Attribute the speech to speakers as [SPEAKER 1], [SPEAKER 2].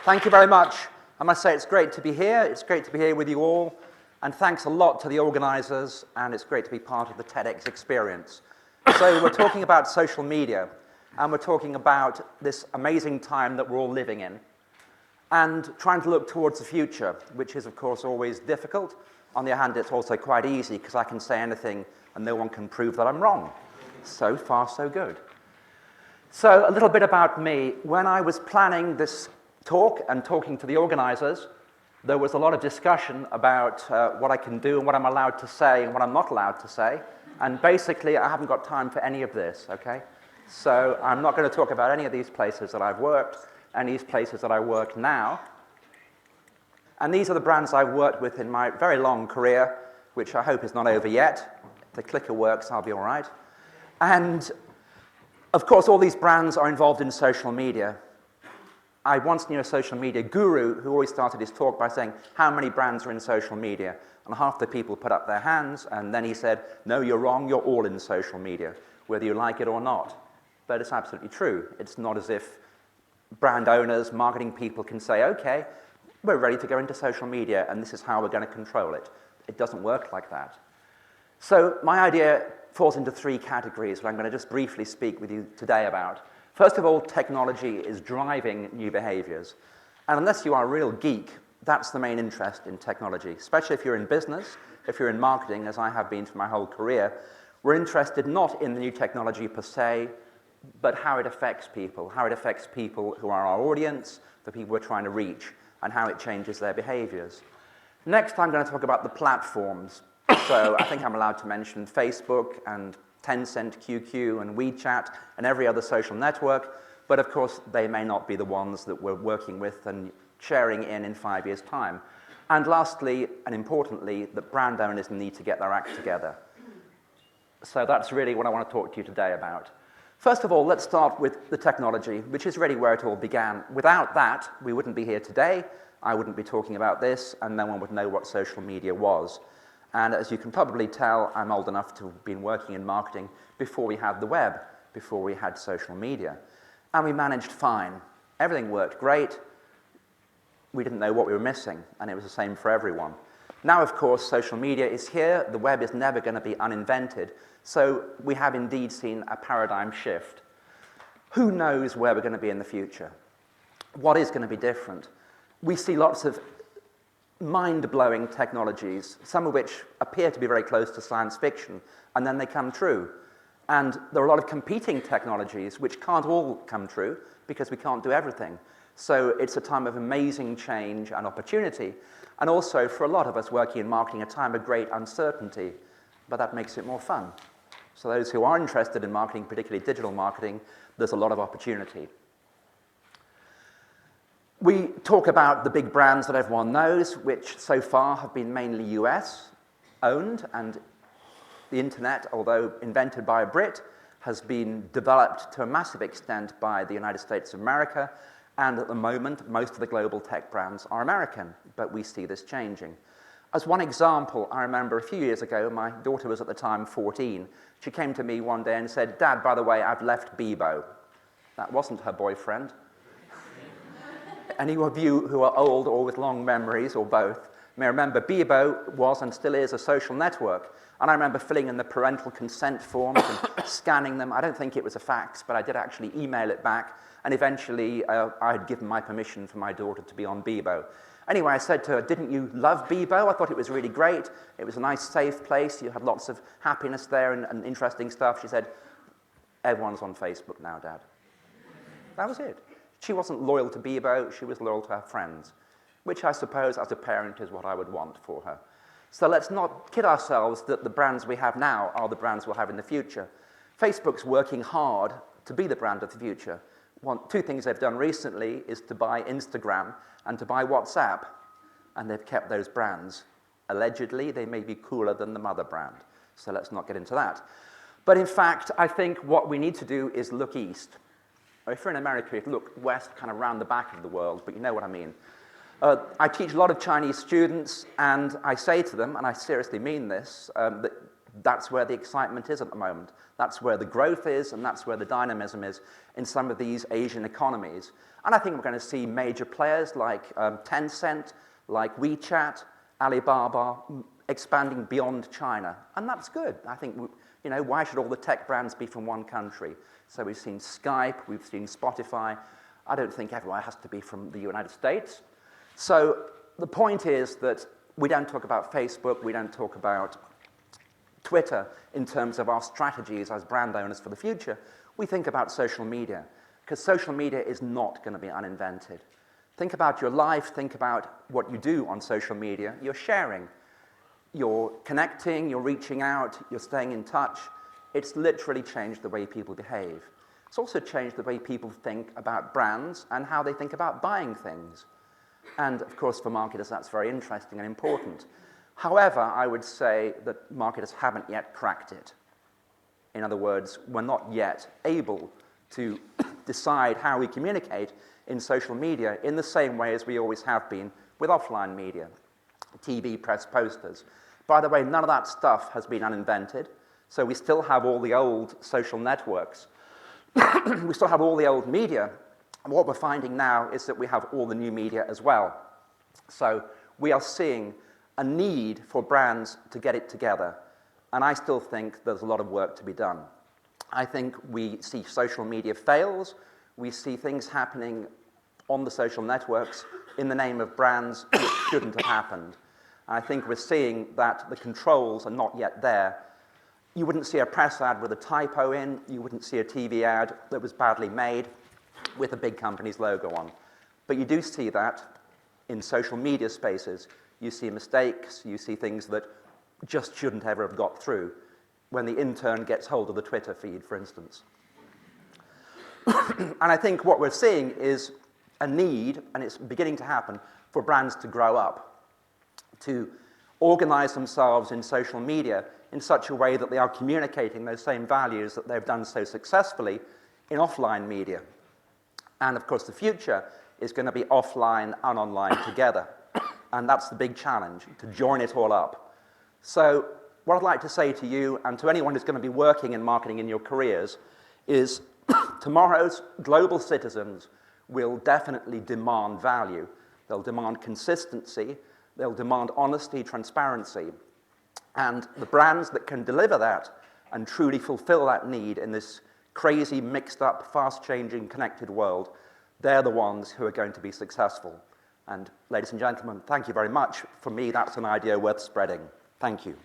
[SPEAKER 1] Thank you very much. I must say it's great to be here. It's great to be here with you all. And thanks a lot to the organizers, and it's great to be part of the TEDx experience. So we're talking about social media, and we're talking about this amazing time that we're all living in, and trying to look towards the future, which is, of course, always difficult. On the other hand, it's also quite easy, because I can say anything, and no one can prove that I'm wrong. So far, so good. So a little bit about me. When I was planning this talk and talking to the organizers, there was a lot of discussion about what I can do and what I'm allowed to say and what I'm not allowed to say. And basically, I haven't got time for any of this, okay? So I'm not going to talk about any of these places that I've worked, and these places that I work now. And these are the brands I've worked with in my very long career, which I hope is not over yet. If the clicker works, I'll be all right. And, of course, all these brands are involved in social media. I once knew a social media guru who always started his talk by saying, how many brands are in social media? And half the people put up their hands, and then he said, no, you're wrong, you're all in social media, whether you like it or not. But it's absolutely true. It's not as if brand owners, marketing people can say, okay, we're ready to go into social media, and this is how we're going to control it. It doesn't work like that. So my idea falls into three categories, that I'm going to just briefly speak with you today about. First of all, technology is driving new behaviors. And unless you are a real geek, that's the main interest in technology, especially if you're in business, if you're in marketing, as I have been for my whole career. We're interested not in the new technology per se, but how it affects people who are our audience, the people we're trying to reach, and how it changes their behaviors. Next, I'm going to talk about the platforms. So I think I'm allowed to mention Facebook and Tencent, QQ, and WeChat, and every other social network, but of course they may not be the ones that we're working with and sharing in 5 years' time. And lastly, and importantly, that brand owners need to get their act together. So that's really what I want to talk to you today about. First of all, let's start with the technology, which is really where it all began. Without that, we wouldn't be here today, I wouldn't be talking about this, and no one would know what social media was. And as you can probably tell, I'm old enough to have been working in marketing before we had the web, before we had social media. And we managed fine. Everything worked great. We didn't know what we were missing, and it was the same for everyone. Now, of course, social media is here. The web is never going to be uninvented. So we have indeed seen a paradigm shift. Who knows where we're going to be in the future? What is going to be different? We see lots of mind-blowing technologies, some of which appear to be very close to science fiction, and then they come true. And there are a lot of competing technologies which can't all come true because we can't do everything. So it's a time of amazing change and opportunity, and also for a lot of us working in marketing, a time of great uncertainty, but that makes it more fun. So those who are interested in marketing, particularly digital marketing, there's a lot of opportunity. We talk about the big brands that everyone knows, which so far have been mainly US-owned, and the internet, although invented by a Brit, has been developed to a massive extent by the United States of America, and at the moment, most of the global tech brands are American, but we see this changing. As one example, I remember a few years ago, my daughter was at the time 14. She came to me one day and said, Dad, by the way, I've left Bebo. That wasn't her boyfriend. Any of you who are old or with long memories, or both, may remember Bebo was and still is a social network. And I remember filling in the parental consent forms and scanning them. I don't think it was a fax, but I did actually email it back. And eventually, I had given my permission for my daughter to be on Bebo. Anyway, I said to her, didn't you love Bebo? I thought it was really great. It was a nice, safe place. You had lots of happiness there and interesting stuff. She said, everyone's on Facebook now, Dad. That was it. She wasn't loyal to Bebo, she was loyal to her friends, which I suppose as a parent is what I would want for her. So let's not kid ourselves that the brands we have now are the brands we'll have in the future. Facebook's working hard to be the brand of the future. Two things they've done recently is to buy Instagram and to buy WhatsApp, and they've kept those brands. Allegedly, they may be cooler than the mother brand, so let's not get into that. But in fact, I think what we need to do is look east. If you're in America, you look west, kind of round the back of the world, but you know what I mean. I teach a lot of Chinese students, and I say to them, and I seriously mean this, that That's where the excitement is at the moment. That's where the growth is, and that's where the dynamism is in some of these Asian economies. And I think we're going to see major players like Tencent, like WeChat, Alibaba, expanding beyond China. And that's good. I think, why should all the tech brands be from one country? So we've seen Skype, we've seen Spotify. I don't think everyone has to be from the United States. So the point is that we don't talk about Facebook, we don't talk about Twitter in terms of our strategies as brand owners for the future. We think about social media, because social media is not going to be uninvented. Think about your life, think about what you do on social media. You're sharing, you're connecting, you're reaching out, you're staying in touch. It's literally changed the way people behave. It's also changed the way people think about brands and how they think about buying things. And of course, for marketers, that's very interesting and important. However, I would say that marketers haven't yet cracked it. In other words, we're not yet able to decide how we communicate in social media in the same way as we always have been with offline media, TV, press, posters. By the way, none of that stuff has been uninvented, so we still have all the old social networks. We still have all the old media, and what we're finding now is that we have all the new media as well. So we are seeing a need for brands to get it together, and I still think there's a lot of work to be done. I think we see social media fails, we see things happening on the social networks in the name of brands which shouldn't have happened. I think we're seeing that the controls are not yet there. You wouldn't see a press ad with a typo in, you wouldn't see a TV ad that was badly made with a big company's logo on. But you do see that in social media spaces. You see mistakes, you see things that just shouldn't ever have got through when the intern gets hold of the Twitter feed, for instance. And I think what we're seeing is a need, and it's beginning to happen, for brands to grow up, to organize themselves in social media in such a way that they are communicating those same values that they've done so successfully in offline media. And of course, the future is going to be offline and online together. And that's the big challenge, to join it all up. So what I'd like to say to you and to anyone who's going to be working in marketing in your careers is tomorrow's global citizens will definitely demand value. They'll demand consistency. They'll demand honesty, transparency. And the brands that can deliver that and truly fulfill that need in this crazy, mixed-up, fast-changing, connected world, they're the ones who are going to be successful. And ladies and gentlemen, thank you very much. For me, that's an idea worth spreading. Thank you.